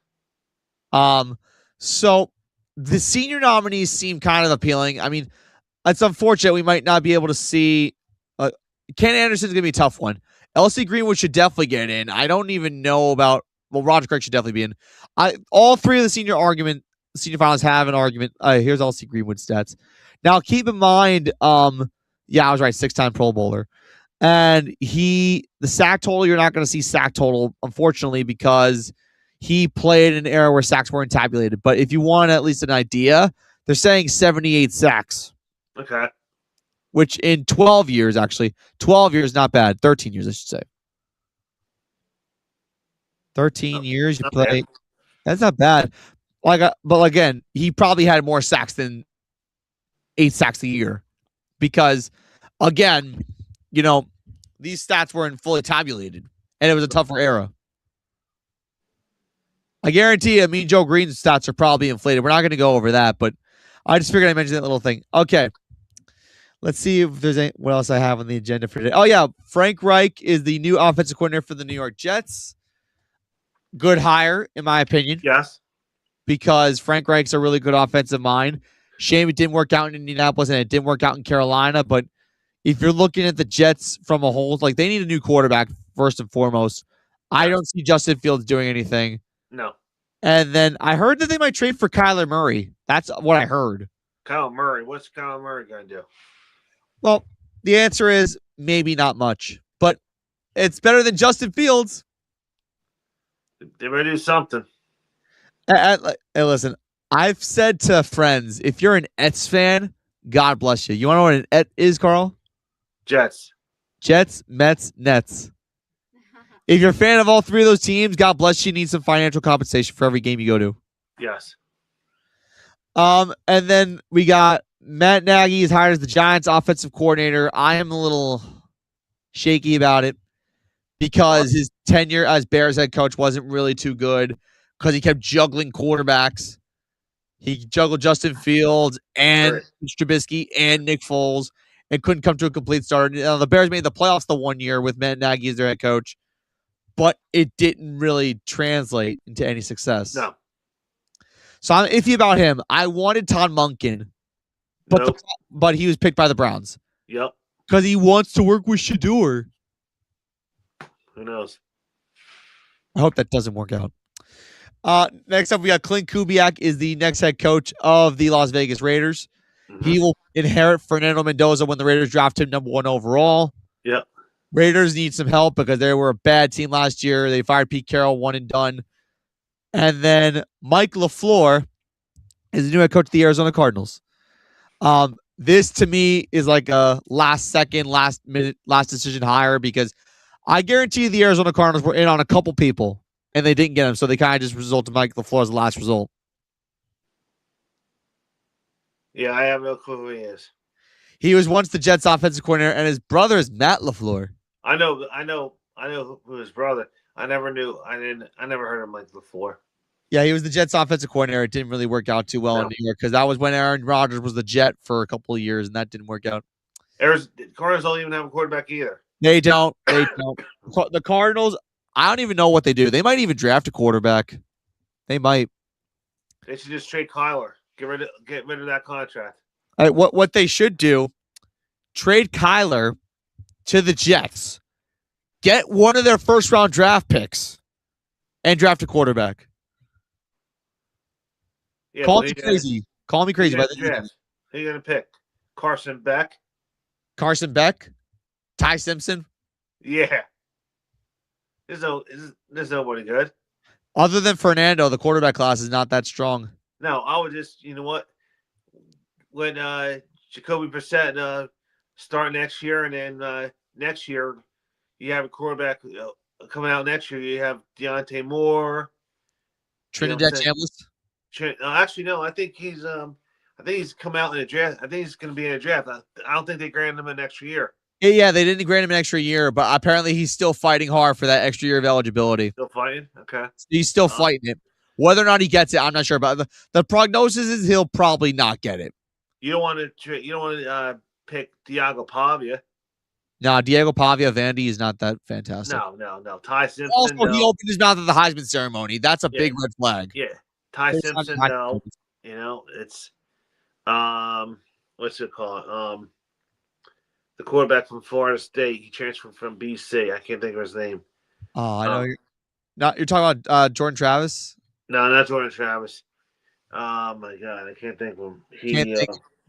So the senior nominees seem kind of appealing. I mean, it's unfortunate we might not be able to see. Ken Anderson's gonna be a tough one. LC Greenwood should definitely get in. I don't even know about. Well, Roger Craig should definitely be in. All three of the senior finalists have an argument. Here's LC Greenwood stats. Now keep in mind, yeah, I was right, 6-time Pro Bowler. And the sack total, you're not going to see sack total, unfortunately, because he played in an era where sacks weren't tabulated. But if you want at least an idea, they're saying 78 sacks. Okay. Which in 12 years, actually, 12 years, not bad. 13 years, I should say. 13 years you play. Bad. That's not bad. But again, he probably had more sacks than 8 sacks a year. Because, again, these stats weren't fully tabulated. And it was a tougher era. I guarantee you, Mean Joe Green's stats are probably inflated. We're not going to go over that, but I just figured I'd mention that little thing. Okay. Let's see if there's what else I have on the agenda for today. Oh, yeah. Frank Reich is the new offensive coordinator for the New York Jets. Good hire, in my opinion. Yes. Because Frank Reich's a really good offensive mind. Shame it didn't work out in Indianapolis and it didn't work out in Carolina. But if you're looking at the Jets from a whole, they need a new quarterback first and foremost. I don't see Justin Fields doing anything. No. And then I heard that they might trade for Kyler Murray. That's what I heard. Kyler Murray. What's Kyler Murray going to do? Well, the answer is maybe not much, but it's better than Justin Fields. They better do something. Hey, listen, I've said to friends, if you're an Ets fan, God bless you. You want to know what an Et is, Carl? Jets, Mets, Nets. If you're a fan of all three of those teams, God bless you. You need some financial compensation for every game you go to. Yes. And then we got Matt Nagy is hired as the Giants offensive coordinator. I am a little shaky about it because his tenure as Bears head coach wasn't really too good because he kept juggling quarterbacks. He juggled Justin Fields and Trubisky and Nick Foles and couldn't come to a complete start. The Bears made the playoffs the one year with Matt Nagy as their head coach, but it didn't really translate into any success. No. So I'm iffy about him. I wanted Todd Monken, but he was picked by the Browns. Yep. Because he wants to work with Shador. Who knows? I hope that doesn't work out. Next up, we got Clint Kubiak is the next head coach of the Las Vegas Raiders. Mm-hmm. He will inherit Fernando Mendoza when the Raiders draft him number 1 overall. Yep. Raiders need some help because they were a bad team last year. They fired Pete Carroll, one and done. And then Mike LaFleur is the new head coach of the Arizona Cardinals. This to me is like a last minute, last decision hire because I guarantee the Arizona Cardinals were in on a couple people and they didn't get him. So they kind of just resulted Mike LaFleur as the last result. Yeah, I have no clue who he is. He was once the Jets offensive coordinator and his brother is Matt LaFleur. I know who his brother. I never heard of Mike LaFleur. Yeah, he was the Jets offensive coordinator. It didn't really work out too well in New York because that was when Aaron Rodgers was the Jet for a couple of years, and that didn't work out. Cardinals don't even have a quarterback either. They don't. The Cardinals, I don't even know what they do. They might even draft a quarterback. They might. They should just trade Kyler. Get rid of that contract. All right, what they should do, trade Kyler to the Jets. Get one of their first round draft picks and draft a quarterback. Yeah, Call me crazy. Call me crazy. Who are you gonna pick? Carson Beck? Carson Beck? Ty Simpson? Yeah. There's nobody good. Other than Fernando, the quarterback class is not that strong. No, I would just, you know what? When Jacoby Brissett start next year, and then next year you have a quarterback coming out next year. You have Deontay Moore, Trinidad Chambliss. Actually, no. I think he's come out in a draft. I think he's going to be in a draft. I don't think they granted him an extra year. Yeah, they didn't grant him an extra year, but apparently he's still fighting hard for that extra year of eligibility. Still fighting? Okay. He's still fighting it. Whether or not he gets it, I'm not sure. But the prognosis is he'll probably not get it. You don't want to pick Diego Pavia. No, Diego Pavia Vandy is not that fantastic. No. Ty Simpson. Also, he opened his mouth at the Heisman ceremony. That's a big red flag. Yeah. Ty Simpson, no. You know, it's what's it called? The quarterback from Florida State. He transferred from BC. I can't think of his name. Oh, I know you're talking about Jordan Travis? No, not Jordan Travis. Oh my God, I can't think of him.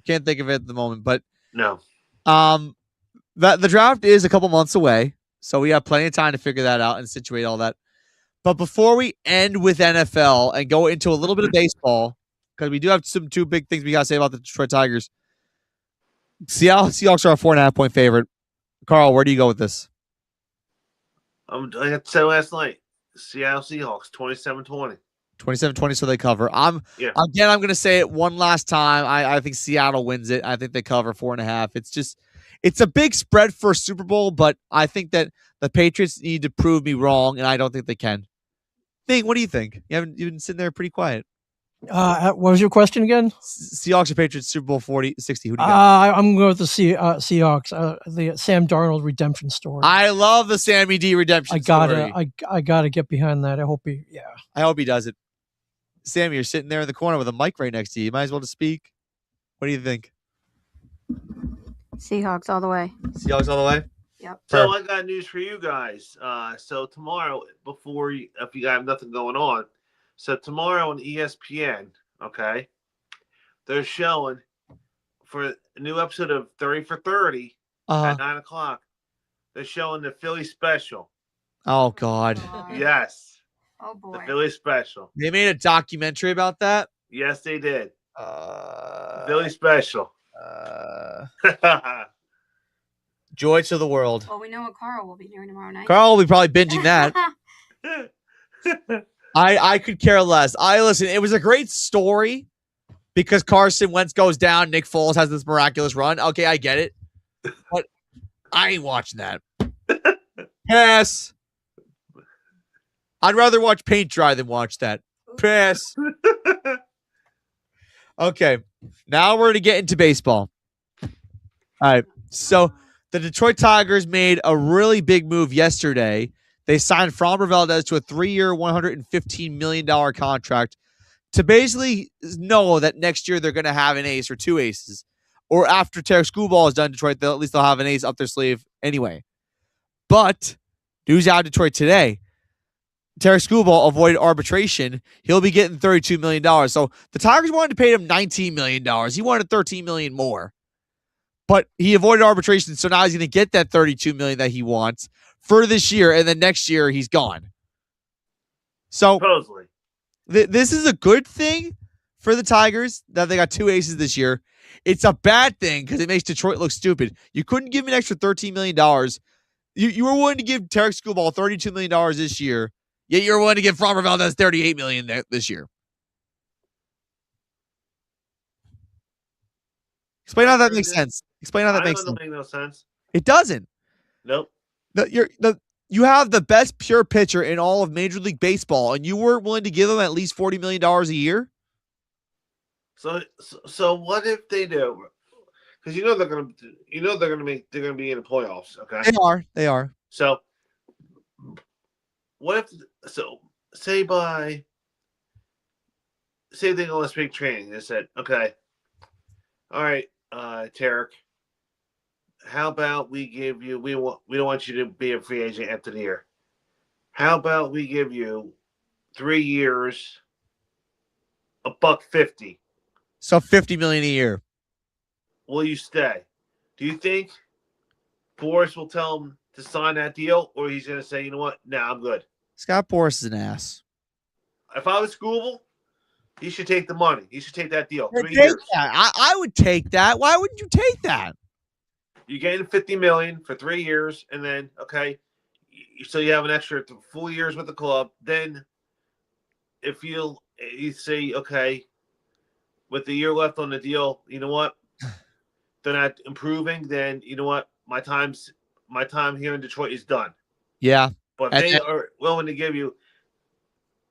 Can't think of it at the moment, but no. The draft is a couple months away, so we have plenty of time to figure that out and situate all that. But before we end with NFL and go into a little bit of baseball, because we do have two big things we got to say about the Detroit Tigers. Seattle Seahawks are a 4.5-point favorite. Carl, where do you go with this? I said last night, Seattle Seahawks 27-20. 27-20, so they cover. I'm going to say it one last time. I think Seattle wins it. I think they cover 4.5. It's a big spread for a Super Bowl, but I think that the Patriots need to prove me wrong, and I don't think they can. What do you think? You've been sitting there pretty quiet. What was your question again? Seahawks or Patriots Super Bowl 40-60. Who do you got? I'm going with the Seahawks. The Sam Darnold redemption story. I love the Sammy D redemption story. I gotta get behind that. I hope he does it. Sammy, you're sitting there in the corner with a mic right next to you. You might as well just speak. What do you think? Seahawks all the way. Seahawks all the way? Yep. So I got news for you guys. So tomorrow, if you have nothing going on, so tomorrow on ESPN, okay, they're showing for a new episode of 30 for 30 at 9 o'clock. They're showing the Philly special. Oh, God. Yes. Oh, boy. The Philly special. They made a documentary about that? Yes, they did. Philly special. Joy to the world. Well, we know what Carl will be doing tomorrow night. Carl will be probably binging that. I could care less. Listen, it was a great story because Carson Wentz goes down, Nick Foles has this miraculous run. Okay, I get it. But I ain't watching that. Pass. I'd rather watch paint dry than watch that. Pass. Okay, now we're going to get into baseball. All right, so the Detroit Tigers made a really big move yesterday. They signed Framber Valdez to a 3-year, $115 million contract to basically know that next year they're going to have an ace or two aces. Or after Tarek Skubal is done, Detroit, at least they'll have an ace up their sleeve anyway. But news out of Detroit today. Tarek Skubal avoided arbitration. He'll be getting $32 million. So the Tigers wanted to pay him $19 million. He wanted $13 million more. But he avoided arbitration, so now he's going to get that $32 million that he wants for this year, and then next year he's gone. So supposedly, this is a good thing for the Tigers that they got two aces this year. It's a bad thing because it makes Detroit look stupid. You couldn't give him an extra $13 million. You were willing to give Tarek Skubal $32 million this year, yet you're willing to give Framber Valdez $38 million this year. Explain how that makes sense. Explain how that makes sense. Doesn't make no sense. It doesn't. Nope. You have the best pure pitcher in all of Major League Baseball, and you weren't willing to give him at least $40 million a year? So what if they do? Because they're gonna be in the playoffs. Okay. They are. So what if? So say by same thing on spring training. They said, okay, all right, Tarek, how about we give you? We don't want you to be a free agent after the year. How about we give you 3 years, $150? So $50 million a year. Will you stay? Do you think Boris will tell him to sign that deal, or he's going to say, you know what, nah, I'm good? Scott Boras is an ass. If I was Scooble, he should take the money. He should take that deal. 3 Take years. that. I would take that. Why wouldn't you take that? You gain $50 million for 3 years, and then okay, so you have an extra full years with the club. Then, if you say okay, with the year left on the deal, you know what, they're not improving. Then you know what, my time here in Detroit is done. Yeah, but if they are willing to give you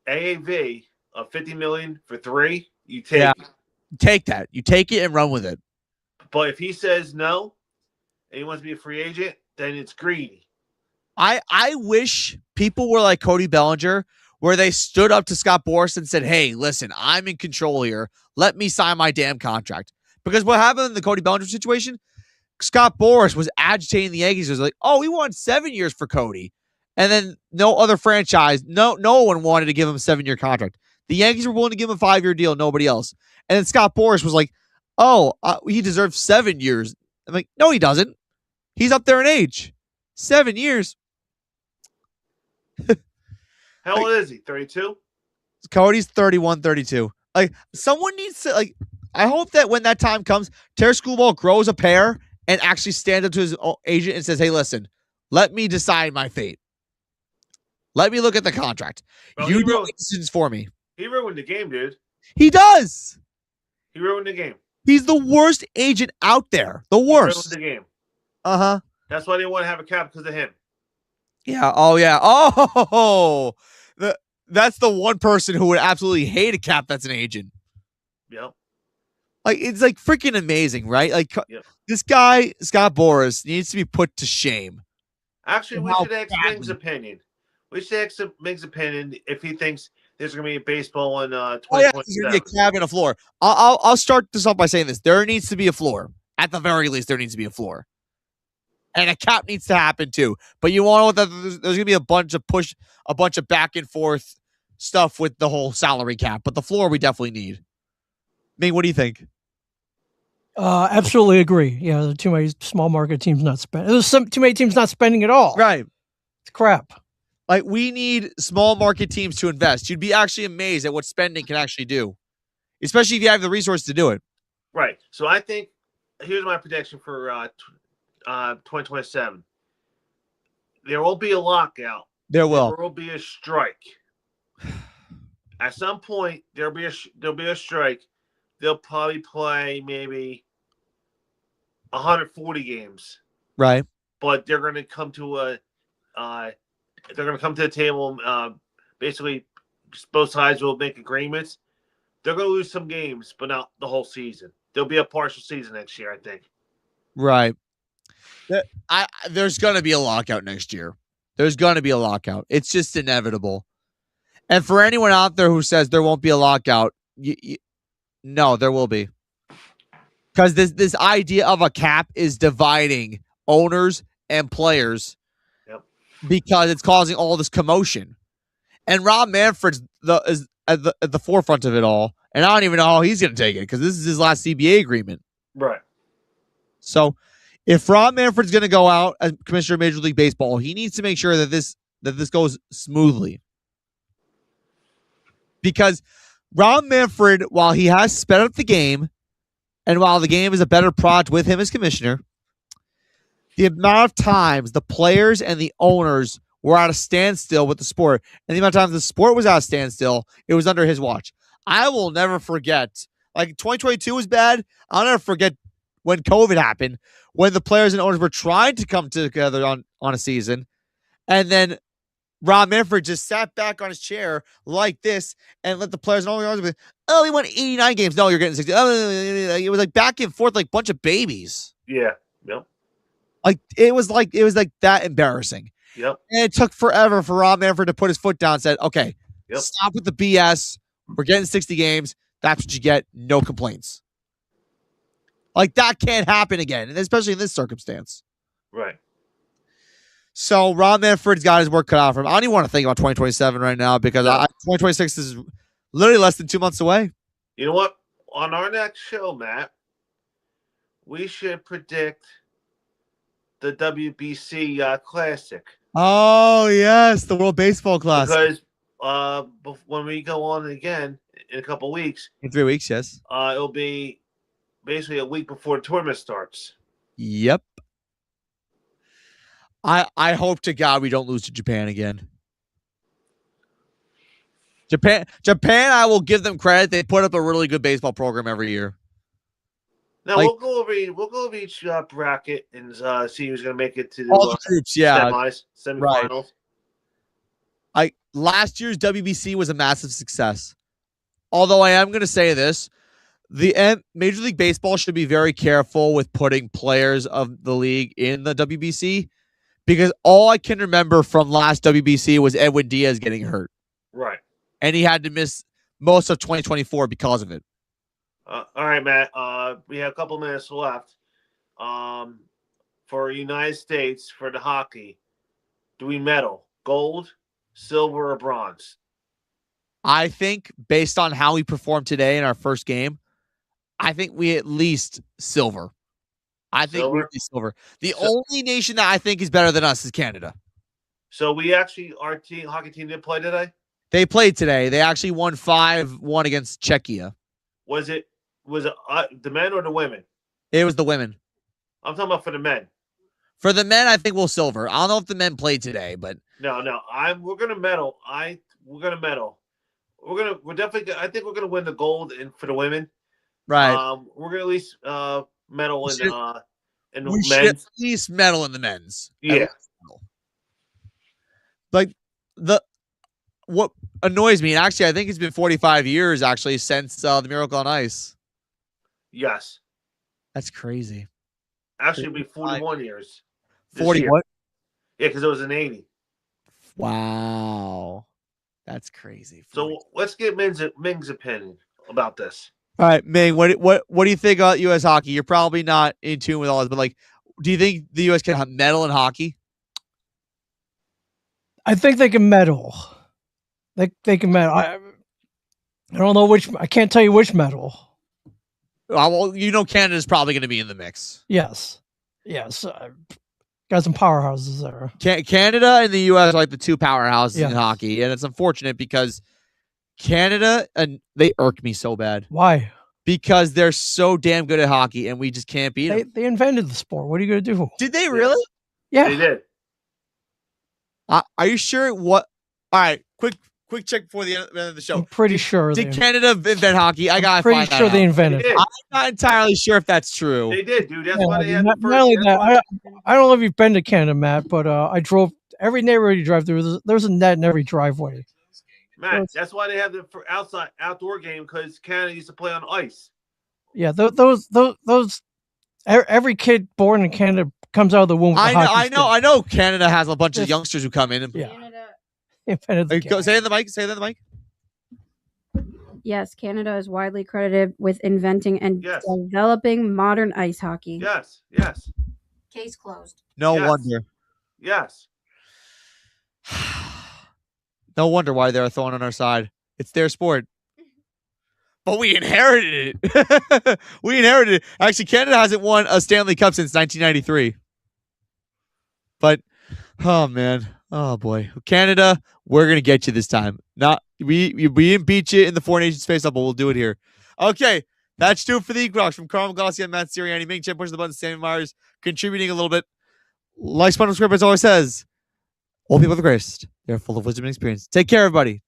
AAV of $50 million for 3, you take it. Take that. You take it and run with it. But if he says no and he wants to be a free agent, then it's greedy. I wish people were like Cody Bellinger, where they stood up to Scott Boras and said, hey, listen, I'm in control here. Let me sign my damn contract. Because what happened in the Cody Bellinger situation, Scott Boras was agitating the Yankees. It was like, oh, we want 7 years for Cody. And then no other franchise, no one wanted to give him a 7-year contract. The Yankees were willing to give him a 5-year deal, nobody else. And then Scott Boras was like, oh, he deserves 7 years. I'm like, no, he doesn't. He's up there in age. 7 years. How old is he? 32? Cody's 31, 32. Like, someone needs to, like, I hope that when that time comes, Terry Schoolball grows a pair and actually stands up to his agent and says, hey, listen, let me decide my fate. Let me look at the contract. Well, you do decisions for me. He ruined the game, dude. He does. He ruined the game. He's the worst agent out there. The worst. He ruined the game. Uh-huh. That's why they want to have a cap, because of him. Yeah. Oh, yeah. Oh, that's the one person who would absolutely hate a cap that's an agent. Yep. Like, it's like freaking amazing, right? Like, This guy, Scott Boras, needs to be put to shame. Actually, we should ask Ming's opinion. We should ask Ming's opinion if he thinks there's going to be a baseball in 2027. Oh, yeah, there's going to be a cap and a floor. I'll start this off by saying this. There needs to be a floor. At the very least, there needs to be a floor. And a cap needs to happen too. But you want to know that there's going to be a bunch of back and forth stuff with the whole salary cap. But the floor we definitely need. Ming, what do you think? Absolutely agree. Yeah, too many small market teams not spending. There's too many teams not spending at all. Right. It's crap. Like, we need small market teams to invest. You'd be actually amazed at what spending can actually do, especially if you have the resources to do it. Right. So I think here's my prediction for 2027. There will be a lockout. There will. There will be a strike. At some point, there'll be a strike. They'll probably play maybe 140 games. Right. But they're going to come to the table. Basically, both sides will make agreements. They're going to lose some games, but not the whole season. There'll be a partial season next year, I think. Right. There's going to be a lockout next year. There's going to be a lockout. It's just inevitable. And for anyone out there who says there won't be a lockout, no, there will be. Because this idea of a cap is dividing owners and players. Yep. Because it's causing all this commotion. And Rob Manfred's is at the forefront of it all. And I don't even know how he's going to take it, because this is his last CBA agreement. Right. So if Rob Manfred's going to go out as commissioner of Major League Baseball, he needs to make sure that this goes smoothly. Because Rob Manfred, while he has sped up the game, and while the game is a better product with him as commissioner, the amount of times the players and the owners were at a standstill with the sport, and the amount of times the sport was at a standstill, it was under his watch. I will never forget. Like, 2022 was bad. I'll never forget when COVID happened, when the players and owners were trying to come together on a season, and then Rob Manfred just sat back on his chair like this and let the players and owners be, oh, we won 89 games. No, you're getting 60. It was like back and forth like a bunch of babies. Yeah. Yep. It was like that embarrassing. Yep. And it took forever for Rob Manfred to put his foot down and said, okay, stop with the BS. We're getting 60 games. That's what you get. No complaints. Like, that can't happen again, and especially in this circumstance. Right. So Rob Manfred's got his work cut out for him. I don't even want to think about 2027 right now because 2026 is literally less than 2 months away. You know what? On our next show, Matt, we should predict the WBC Classic. Oh, yes, the World Baseball Classic. Because when we go on again in a couple weeks. In 3 weeks, yes. It'll be basically a week before the tournament starts. Yep. I hope to God we don't lose to Japan again. Japan, I will give them credit. They put up a really good baseball program every year. Now we'll go over each bracket and see who's going to make it to the, all the groups, semifinals. Right. Last year's WBC was a massive success. Although I am going to say this, Major League Baseball should be very careful with putting players of the league in the WBC because all I can remember from last WBC was Edwin Diaz getting hurt. Right. And he had to miss most of 2024 because of it. All right, Matt. We have a couple minutes left. For United States, for the hockey, do we medal? Gold, silver, or bronze? I think based on how we performed today in our first game, I think we at least silver. I think we at least silver. The only nation that I think is better than us is Canada. So our hockey team did play today? They played today. They actually won 5-1 against Czechia. Was it the men or the women? It was the women. I'm talking about for the men. For the men, I think we'll silver. I don't know if the men played today, but no. We're gonna medal. We're gonna medal. We're definitely. I think we're gonna win the gold for the women. Right. We're gonna at least medal in the men's. Should at least medal in the men's. Yeah. Like what annoys me, and actually I think it's been 45 years actually since the Miracle on Ice. Yes. That's crazy. Actually, it'll be 41 years. 40 what? Yeah, because it was an 80. Wow. That's crazy. So let's get Ming's opinion about this. All right, Ming, what do you think about U.S. hockey? You're probably not in tune with all this, but do you think the U.S. can medal in hockey? I think they can medal. They can medal. I don't know which. I can't tell you which medal. Well, Canada's probably going to be in the mix. Yes. Got some powerhouses there. Canada and the U.S. are like the two powerhouses in hockey, and it's unfortunate because Canada, and they irk me so bad. Why? Because they're so damn good at hockey, and we just can't beat them. They invented the sport. What are you going to do? Did they really? Yeah. They did. Are you sure? What? All right, quick check before the end of the show. I'm pretty sure. Did Canada invent hockey? I got to find that out. Pretty sure they invented it. I'm not entirely sure if that's true. They did, dude. That's why they had the first. Not only that, I don't know if you've been to Canada, Matt, but I drove every neighborhood you drive through. There's a net in every driveway. Matt, that's why they have the outdoor game because Canada used to play on ice. Yeah, those every kid born in Canada comes out of the womb. With I know. Canada has a bunch of youngsters who come in. And, Canada. Say it in the mic. Say it in the mic. Yes, Canada is widely credited with inventing and developing modern ice hockey. Yes. Case closed. No wonder. Yes. No wonder why they're a thorn on our side. It's their sport. But we inherited it. Actually, Canada hasn't won a Stanley Cup since 1993. But, oh, man. Oh, boy. Canada, we're going to get you this time. We didn't beat you in the Four Nations Face-Off, but we'll do it here. Okay. That's true for the Equinox. From Carl Maglowski and Matt Siriani. Ming Chen pushing the button. Sammy Myers contributing a little bit. Like SpongeBob SquarePants always says, all people are the greatest. They're full of wisdom and experience. Take care, everybody.